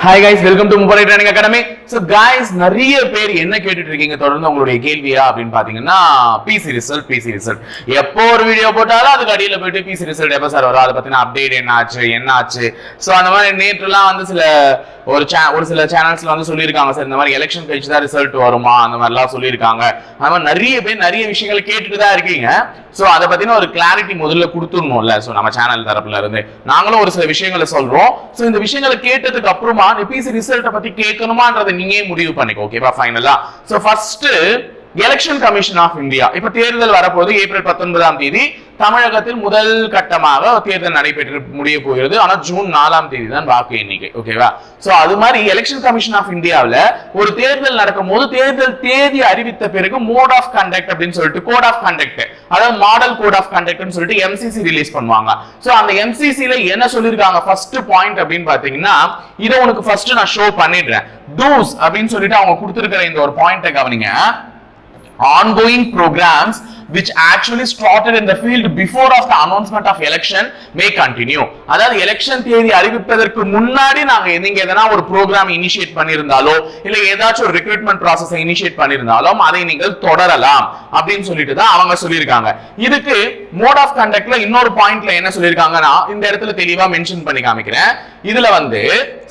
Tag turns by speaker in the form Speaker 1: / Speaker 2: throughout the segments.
Speaker 1: Hi guys, welcome to Mumbai Training Academy. So guys, நிறைய பேர் என்ன கேட்டுட்டு இருக்கீங்க தொடர்ந்து உங்களுடைய கேள்வியா அப்படின்னு பாத்தீங்கன்னா பிசி ரிசல்ட் எப்போ ஒரு வீடியோ போட்டாலும் அதுக்கு அடியில போயிட்டு பிசி ரிசல்ட் எப்ப சார் வரும் அதை பத்தின அப்டேட் என்ன ஆச்சு சோ அந்த மாதிரி நேற்றுலாம் வந்து ஒரு சில சேனல்ஸ்ல வந்து சொல்லியிருக்காங்க சார் இந்த மாதிரி எலெக்ஷன் கழிச்சு தான் ரிசல்ட் வருமா அந்த மாதிரிலாம் சொல்லியிருக்காங்க. அந்த மாதிரி நிறைய பேர் நிறைய விஷயங்கள் கேட்டுட்டு தான் இருக்கீங்க. சோ அதை பத்தின ஒரு கிளாரிட்டி முதல்ல கொடுத்துடணும்ல. சோ நம்ம சேனல் தரப்புல இருந்து நாங்களும் ஒரு சில விஷயங்களை சொல்றோம். சோ இந்த விஷயங்களை கேட்டதுக்கு அப்புறமா பிசி ரிசல்ட்டை பத்தி கேட்கணுமான்றதை நீங்க முடிவு பண்ணிக்கோ. ஓகேவா, ஃபைனலா. So first election commission of India இப்ப தேர்தல் வரப்போது ஏப்ரல் 19ஆம் தேதி தமிழகத்தில் முதல் கட்டமாக தேர்தல் நடைபெற்று முடிய போகிறது. ஆனா ஜூன் 4ஆம் தேதி தான் வாக்கு எண்ணிக்கை. ஓகேவா, சோ அது மாதிரி எலெக்ஷன் கமிஷன் ஆஃப் இந்தியாவில் ஒரு தேர்தல் நடக்கும் போது தேர்தல் தேதி அறிவித்த பிறகு மோட் ஆஃப் கண்டக்ட் அப்படின்னு சொல்லிட்டு கோட் ஆஃப் கண்டக்ட், அதாவது மாடல் கோட் ஆஃப் கண்டக்ட்னு சொல்லிட்டு எம்சிசி ரிலீஸ் பண்ணுவாங்க. சோ அந்த எம்சிசில என்ன சொல்லிருக்காங்க ஃபர்ஸ்ட் பாயிண்ட் அப்படின்னு பாத்தீங்கன்னா, இதை உனக்கு ஃபர்ஸ்ட் நான் ஷோ பண்ணிடுறேன். டூஸ் அப்படின்னு சொல்லிட்டு அவங்க கொடுத்திருக்கிற இந்த ஒரு பாயிண்ட கவனிங்க. Ongoing programs which actually started in the field before of the announcement of election may continue. அதாவது எலெக்ஷன் தேதி அறிவிப்பதற்கு முன்னாடி நீங்க எதனா ஒரு ப்ரோக்ராம் இனிஷியேட் பண்ணியிருந்தாலோ இல்ல ஏதாச்சும் ஒரு ரெக்ரூட்மெண்ட் ப்ராசஸை இனிஷியேட் பண்ணியிருந்தாலும் அதை நீங்கள் தொடரலாம் அப்படின்னு சொல்லிட்டு தான் அவங்க சொல்லியிருக்காங்க. இதுக்கு மோட் ஆஃப் கண்டக்ட்ல இன்னொரு பாயிண்ட்ல என்ன சொல்லியிருக்காங்கன்னா இந்த இடத்துல தெளிவா மென்ஷன் பண்ணி காமிக்கிறேன். இதுல வந்து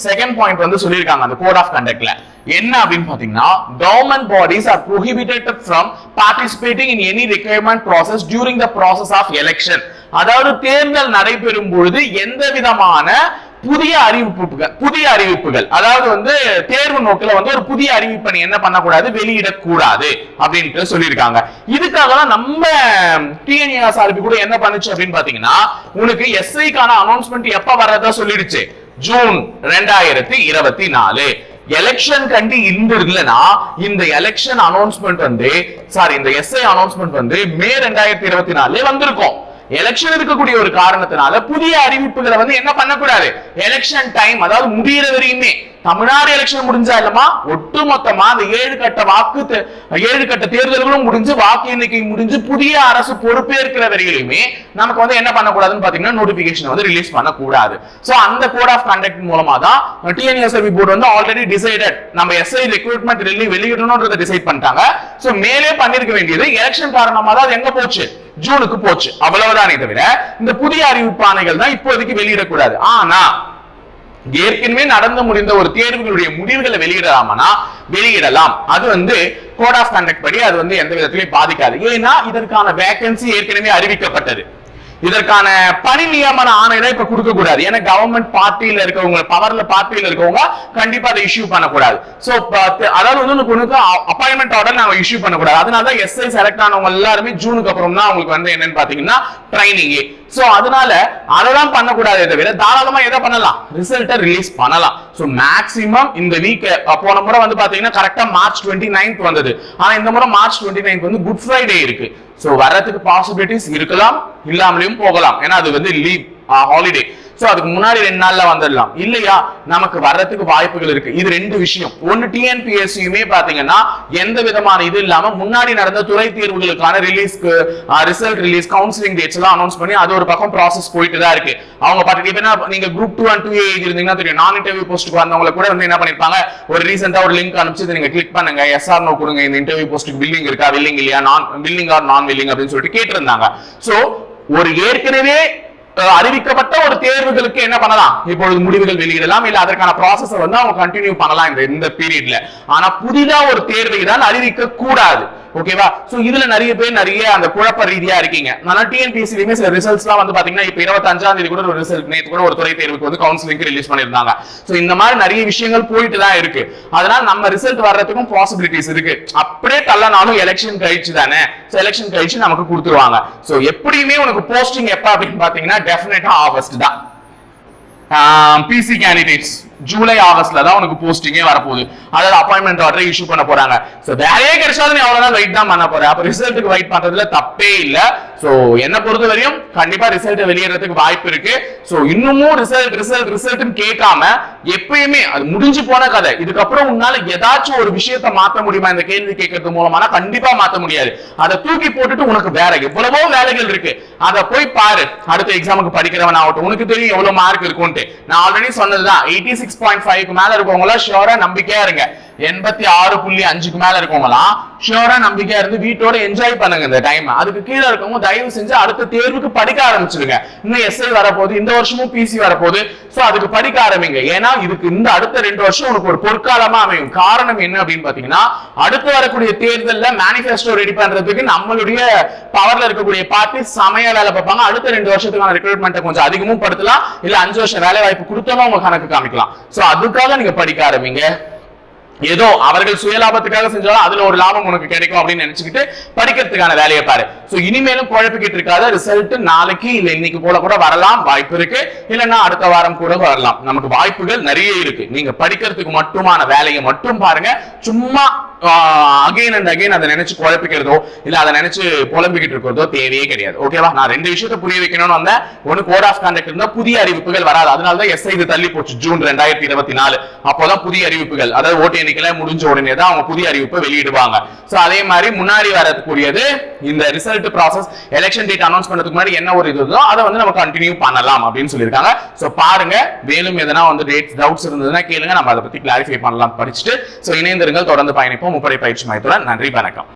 Speaker 1: செகண்ட் பாயிண்ட் வந்து சொல்லியிருக்காங்க அந்த கோட் ஆஃப் கண்டக்ட்ல என்ன அப்படின்னு பாத்தீங்கன்னா, government bodies are prohibited from participating in any requirement process during the process of election. அதாவது தேர்தல் நடைபெறும் பொழுது எந்த விதமான புதிய அறிவிப்புகள் அதாவது வந்து தேர்வு நோக்கில வந்து ஒரு புதிய அறிவிப்பை என்ன பண்ணக்கூடாது, வெளியிடக்கூடாது அப்படின்ட்டு சொல்லியிருக்காங்க. இதுக்காக தான் நம்ம டிஎன்ஏஎஸ்ஆர்பி கூட என்ன பண்ணுச்சு அப்படின்னு பாத்தீங்கன்னா, உனக்கு எஸ்ஐக்கான அனௌன்ஸ்மெண்ட் எப்ப வர்றதா சொல்லிடுச்சு, ஜூன் 2024. எலெக்ஷன் கண்டி இருந்ததுலனா இந்த எலெக்ஷன் அனௌன்ஸ்மெண்ட் வந்து இந்த எஸ்ஐ அனௌன்ஸ்மெண்ட் வந்து மே 2024 வந்திருக்கும். எலெக்ஷன் இருக்கக்கூடிய ஒரு காரணத்தினால புதிய அறிவிப்புகளை வந்து என்ன பண்ணக்கூடாது, எலெக்ஷன் டைம் அதாவது முடிகிற வரையுமே தமிழ்நாடு எலெக்ஷன் முடிஞ்சா இல்லமா ஒட்டுமொத்தமா அந்த 7 கட்ட தேர்தல்களும் முடிஞ்சு வாக்கு எண்ணிக்கை முடிஞ்சு புதிய அரசு பொறுப்பேற்கிற வரையிலுமே நமக்கு வந்து என்ன பண்ணக்கூடாதுன்னு பாத்தீங்கன்னா நோட்டிபிகேஷன் வந்து ரிலீஸ் பண்ணக்கூடாது. சோ அந்த கோட் ஆஃப் கண்டக்ட் மூலமா தான் டிஎன்எஸ்ஆர்பி போர்டு வந்து ஆல்ரெடி டிசைடட் நம்ம எஸ்ஐ ரெக்ரூட்மெண்ட் வெளியிடணும்ன்றதை டிசைட் பண்ணிட்டாங்க. சோ மேலே பண்ணிருக்க வேண்டியது எலெக்ஷன் காரணமா தான் அது எங்க போச்சு, ஜூனுக்கு போச்சு. அவ்வளவுதானே தவிர இந்த புதிய அறிவிப்பாணைகள் தான் இப்போதைக்கு வெளியிடக்கூடாது. ஆனா ஏற்கனவே நடந்து முடிந்த ஒரு தேர்வுகளுடைய முடிவுகளை வெளியிடலாம். அது வந்து கோட் ஆஃப் கண்டக்ட் படி அது வந்து எந்த விதத்திலையும் பாதிக்காது. ஏன்னா இதற்கான வேகன்சி ஏற்கனவே அறிவிக்கப்பட்டது. இதற்கான பணி நியமன ஆணையை இப்ப கொடுக்க கூடாது. ஏன்னா கவர்மெண்ட் பார்ட்டியில இருக்கவங்க, பவர்ல பார்ட்டியில இருக்கவங்க கண்டிப்பா அதை இஷ்யூ பண்ணக்கூடாது. சோ அதாவது வந்து அப்பாயின்மெண்ட் ஆர்டர் நாங்க இஷ்யூ பண்ணக்கூடாது. அதனால எஸ்ஐ செலக்ட் ஆனவங்க எல்லாருமே ஜூனுக்கு அப்புறம் தான் அவங்களுக்கு வந்து என்னன்னு பாத்தீங்கன்னா ட்ரைனிங். சோ அதனால அதெல்லாம் பண்ணக்கூடாதே தவிர தாராளமா எதை பண்ணலாம், ரிசல்ட்டை ரிலீஸ் பண்ணலாம். சோ மேக்ஸிமம் இந்த வீக் போன முறை வந்து பாத்தீங்கன்னா கரெக்டா மார்ச் 29 வந்தது. ஆனா இந்த முறை மார்ச் 29 வந்து குட் ஃப்ரைடே இருக்கு. சோ வர்றதுக்கு பாசிபிலிட்டிஸ் இருக்கலாம், இல்லாமலையும் போகலாம். ஏன்னா அது வந்து லீவ் ஹாலிடே. சோ அதுக்கு முன்னாடி 2 நாள்ல வந்துடலாம், இல்லையா நமக்கு வர்றதுக்கு வாய்ப்புகள் இருக்கு. இது ரெண்டு விஷயம். ஒன்னு டிஎன்பிஎஸ்சியுமே பாத்தீங்கன்னா எந்த விதமான இது இல்லாம முன்னாடி நடந்த துறை தேர்வுகளுக்கான ரிசல்ட் ரிலீஸ் கவுன்சிலிங் டேட்ஸ் எல்லாம் அனௌன்ஸ் பண்ணி அது ஒரு பக்கம் ப்ராசஸ் போயிட்டு தான் இருக்கு. அவங்க பாத்தீங்கன்னா நீங்க குரூப் 2 and 2A இருந்தீங்கன்னா தெரியும், நான் இன்டர்வியூ போஸ்ட்டுக்கு வந்தவங்க கூட வந்து என்ன பண்ணிருப்பாங்க, ஒரு ரீசெண்டா ஒரு லிங்க் அனுப்பிச்சு நீங்க கிளிக் பண்ணுங்க, எஸ் ஆர் நோ கொடுங்க, இந்த இன்டர்வியூ போஸ்ட்டுக்கு பில்லிங் இருக்கா, வில்லிங் இல்லையா, வில்லிங் ஆர் நான் வில்லிங் அப்படின்னு சொல்லிட்டு கேட்டிருந்தாங்க. சோ ஒரு ஏற்கனவே அறிவிக்கப்பட்ட ஒரு தேர்வுகளுக்கு என்ன பண்ணலாம், இப்பொழுது முடிவுகள் வெளியிடலாம், இல்ல அதற்கான ப்ராசஸ் வந்து அவங்க கண்டினியூ பண்ணலாம் இந்த பீரியட்ல. ஆனா புதிதா ஒரு தேர்வை தான் அறிவிக்க கூடாது. ஓகேவா, சோ இதுல நிறைய பேர் அந்த குழப்ப ரீதியா இருக்கீங்க. ஆனா டிஎன்பிஎஸ்சிலயுமே சில ரிசல்ட்ஸ்லாம் வந்து பாத்தீங்கன்னா இப்ப 25ஆம் தேதி கூட ஒரு ரிசல்ட், நேத்து கூட ஒரு துறை தேர்வுக்கு வந்து கவுன்சிலிங் ரிலீஸ் பண்ணிருந்தாங்க. சோ இந்த மாதிரி நிறைய விஷயங்கள் போயிட்டு தான் இருக்கு. அதனால நம்ம ரிசல்ட் வர்றதுக்கும் பாசிபிலிட்டிஸ் இருக்கு. அப்படியே தள்ளனாலும் எலெக்ஷன் கழிச்சு தானே, சோ எலெக்ஷன் கழிச்சு நமக்கு கொடுத்துருவாங்க. சோ எப்படியுமே உனக்கு போஸ்டிங் எப்ப அப்படின்னு பாத்தீங்கன்னா டெஃபினட்டா ஆகஸ்ட் தான். பிசி கேண்டிடேட்ஸ் ஜூலை ஆகஸ்ட்ல தான் உனக்கு போஸ்டிங்கே வரப்போகுது. அதாவது அப்பாயின்மெண்ட் ஆர்டர் இஷ்யூ பண்ண போறாங்க. சோ வேலையே கிடைச்சாலும் நீ அவ்வளவுதான் வெயிட் தான் பண்ண போற. அப்ப ரிசல்ட்டுக்கு வெயிட் பண்றதுல தப்பே இல்ல. சோ என்ன பொறுத்த வரையும் கண்டிப்பா ரிசல்ட் வெளியேறதுக்கு வாய்ப்பு இருக்கு. சோ இன்னமும் ரிசல்ட் கேட்காம எப்பயுமே அது முடிஞ்சு போன கதை. இதுக்கப்புறம் உன்னால ஏதாச்சும் ஒரு விஷயத்தை மாத்த முடியுமா இந்த கேள்வி கேட்கறது மூலமா? கண்டிப்பா மாத்த முடியாது. அதை தூக்கி போட்டுட்டு உனக்கு வேற எவ்வளவோ வேலைகள் இருக்கு, அதை போய் பாரு. அடுத்த எக்ஸாமுக்கு படிக்கிறவன் ஆகட்டும், உனக்கு தெரியும் எவ்வளவு மார்க் இருக்கும்ட்டு. நான் ஆல்ரெடி சொன்னதுதான் 86.5 மேல இருக்கவங்களா ஷியோரா நம்பிக்கையா இருங்க. 86.5 மேல இருக்கவங்களாம் ஷியோரா நம்பிக்கையா இருந்து வீட்டோட என்ஜாய் பண்ணுங்க இந்த டைம். அதுக்கு கீழே இருக்கவங்க தயவு செஞ்சு அடுத்த தேர்வுக்கு படிக்க ஆரம்பிச்சிருங்க. இன்னும் எஸ்ஐ வரப்போகுது, இந்த வருஷமும் பிசி வரப்போகுது. சோ அதுக்கு படிக்க ஆரம்பிங்க. ஏன்னா இதுக்கு இந்த அடுத்த 2 வருஷம் உனக்கு ஒரு பொற்காலமா அமையும். காரணம் என்ன அப்படின்னு பாத்தீங்கன்னா, அடுத்து வரக்கூடிய தேர்தல்ல மேனிஃபெஸ்டோ ரெடி பண்றதுக்கு நம்மளுடைய பவர்ல இருக்கக்கூடிய பார்ட்டி சமய வேலை பார்ப்பாங்க. அடுத்த 2 வருஷத்துக்கான ரெக்ரூட்மெண்ட் கொஞ்சம் அதிகமும் படுத்தலாம், இல்ல 5 வருஷம் வேலை வாய்ப்பு கொடுத்தாலும் உங்க கணக்கு காமிக்கலாம். சோ அதுக்காக நீங்க படிக்க ஆரம்பிங்க. ஏதோ அவர்கள் சுயலாபத்துக்காக செஞ்சாலும் அதுல ஒரு லாபம் உனக்கு கிடைக்கும் அப்படின்னு நினைச்சுக்கிட்டு படிக்கிறதுக்கான வேலையை பாரு. சோ இனிமேலும் குழப்பிக்கிட்டு இருக்காத. ரிசல்ட் நாளைக்கு இல்ல இன்னைக்கு போல கூட வரலாம், வாய்ப்பு இருக்கு. இல்லைன்னா அடுத்த வாரம் கூட வரலாம். நமக்கு வாய்ப்புகள் நிறைய இருக்கு. நீங்க படிக்கிறதுக்கு மட்டுமான வேலையை மட்டும் பாருங்க. சும்மா அகைன் அண்ட் அகைன் அதை நினைச்சு குழப்பிக்கிறதோ இல்ல அதை நினைச்சு புலம்பிக்கிட்டு இருக்கிறதோ தேவையே கிடையாது. ஓகேவா? நான் 2 விஷயத்தை புரிய வைக்கணும்னு வந்தேன். ஒன்னு கோட் ஆஃப் கான்டக்ட் இருந்தா புதிய அறிவிப்புகள் வராது. அதனாலதான் எஸ்ஐ இது தள்ளி போச்சு ஜூன் 2024. அப்போதான் புதிய அறிவிப்புகள், அதாவது ஓட்டு எண்ணிக்கை முடிஞ்ச உடனே தான் அவங்க புதிய அறிவிப்பை வெளியிடுவாங்க. சோ அதே மாதிரி முன்னாடி வரக்கூடியது இந்த result process, election date announce பண்றதுக்கு முன்னாடி என்ன ஒரு இது அதை வந்து நம்ம கண்டினியூ பண்ணலாம் அப்படின்னு சொல்லியிருக்காங்க. சோ பாருங்க, மேலும் எதனா வந்து டவுட்ஸ் இருந்ததுன்னா கேளுங்க, நம்ம அதை பத்தி கிளாரிஃபை பண்ணலாம் படிச்சுட்டு. சோ இணைந்திருங்கள், தொடர்ந்து பயணிப்போம் முப்படை பயிற்சி மையத்துடன். நன்றி, வணக்கம்.